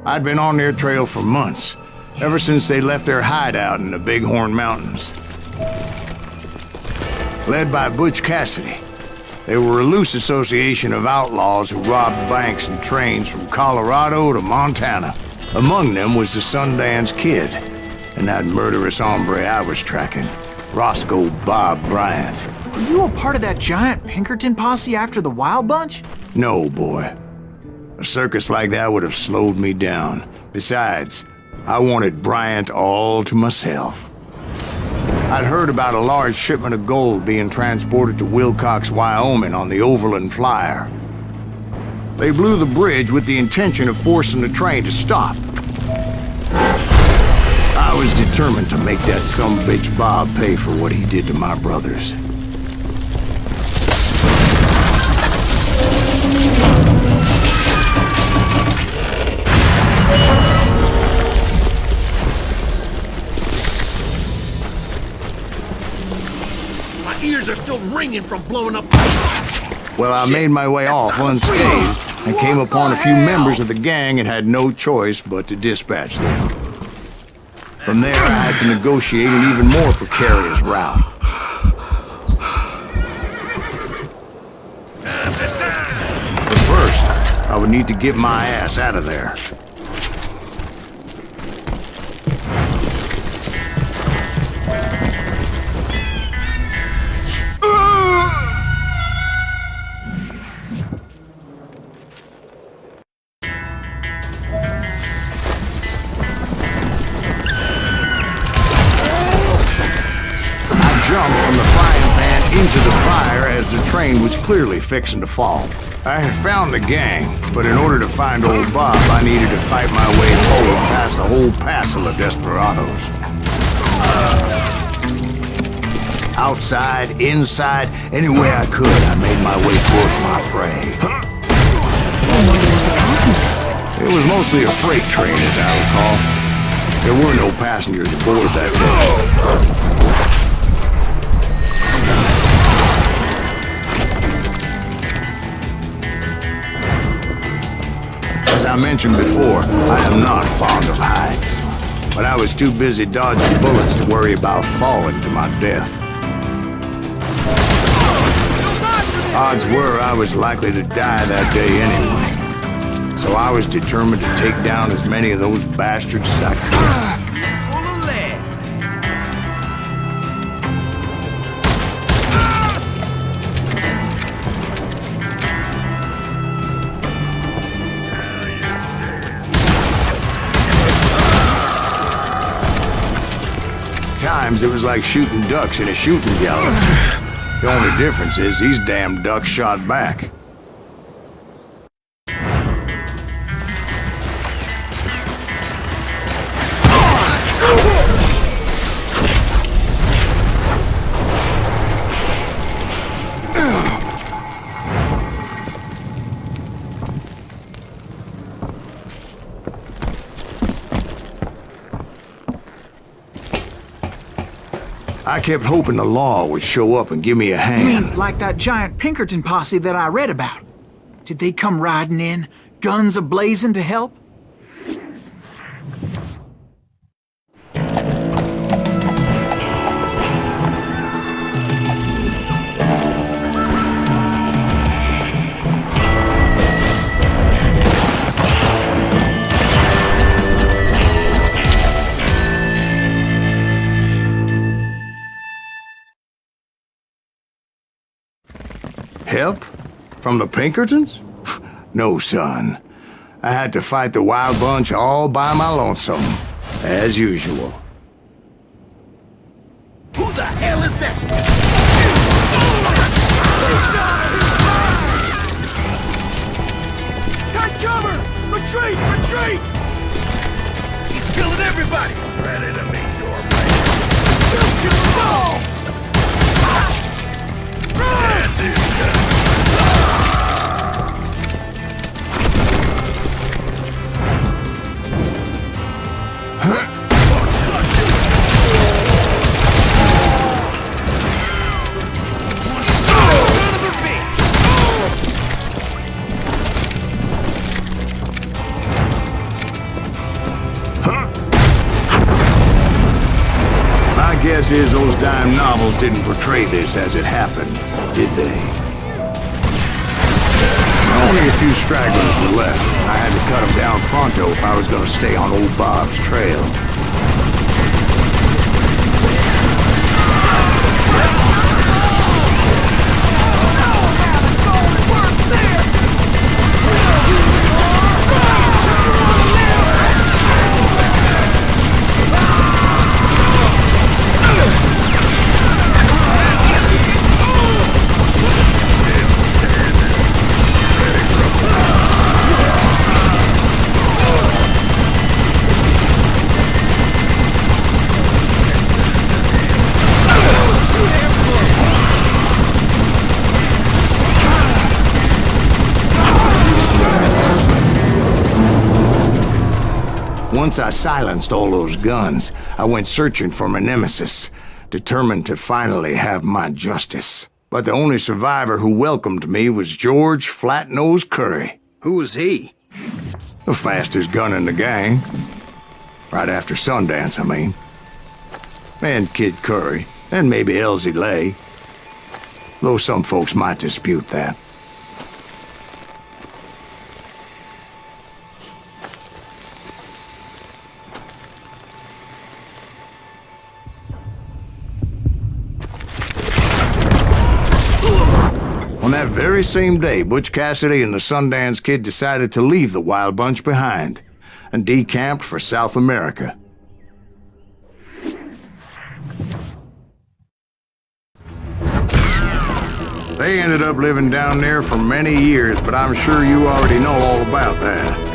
I'd been on their trail for months, ever since they left their hideout in the Bighorn Mountains. Led by Butch Cassidy, they were a loose association of outlaws who robbed banks and trains from Colorado to Montana. Among them was the Sundance Kid, and that murderous hombre I was tracking, Roscoe Bob Bryant. Were you a part of that giant Pinkerton posse after the Wild Bunch? No, boy. A circus like that would have slowed me down. Besides, I wanted Bryant all to myself. I'd heard about a large shipment of gold being transported to Wilcox, Wyoming on the Overland Flyer. They blew the bridge with the intention of forcing the train to stop. I was determined to make that sumbitch Bob pay for what he did to my brothers. My ears are still ringing from blowing up. Well, I made my way off unscathed and came upon a few members of the gang and had no choice but to dispatch them. From there, I had to negotiate an even more precarious route. But first, I would need to get my ass out of there. Jumped from the frying pan into the fire as the train was clearly fixing to fall. I had found the gang, but in order to find old Bob, I needed to fight my way forward past a whole passel of desperados. Outside, inside, any way I could, I made my way towards my prey. It was mostly a freight train, as I recall. There were no passengers aboard that day. As I mentioned before, I am not fond of heights, but I was too busy dodging bullets to worry about falling to my death. Odds were I was likely to die that day anyway, so I was determined to take down as many of those bastards as I could. Times it was like shooting ducks in a shooting gallery. The only difference is these damn ducks shot back. I kept hoping the law would show up and give me a hand. You mean like that giant Pinkerton posse that I read about? Did they come riding in, guns a-blazing to help? Help? From the Pinkertons? No, son. I had to fight the Wild Bunch all by my lonesome, as usual. Who the hell is that? Take cover! Retreat! Retreat! He's killing everybody! Ready to meet your mate. He'll kill us all! is, those dime novels didn't portray this as it happened, did they? Only a few stragglers were left. I had to cut them down pronto if I was gonna stay on old Bob's trail. Once I silenced all those guns, I went searching for my nemesis, determined to finally have my justice. But the only survivor who welcomed me was George Flat-Nosed Curry. Who was he? The fastest gun in the gang. Right after Sundance, I mean. And Kid Curry, and maybe Elsie Lay. Though some folks might dispute that. On that very same day, Butch Cassidy and the Sundance Kid decided to leave the Wild Bunch behind and decamped for South America. They ended up living down there for many years, but I'm sure you already know all about that.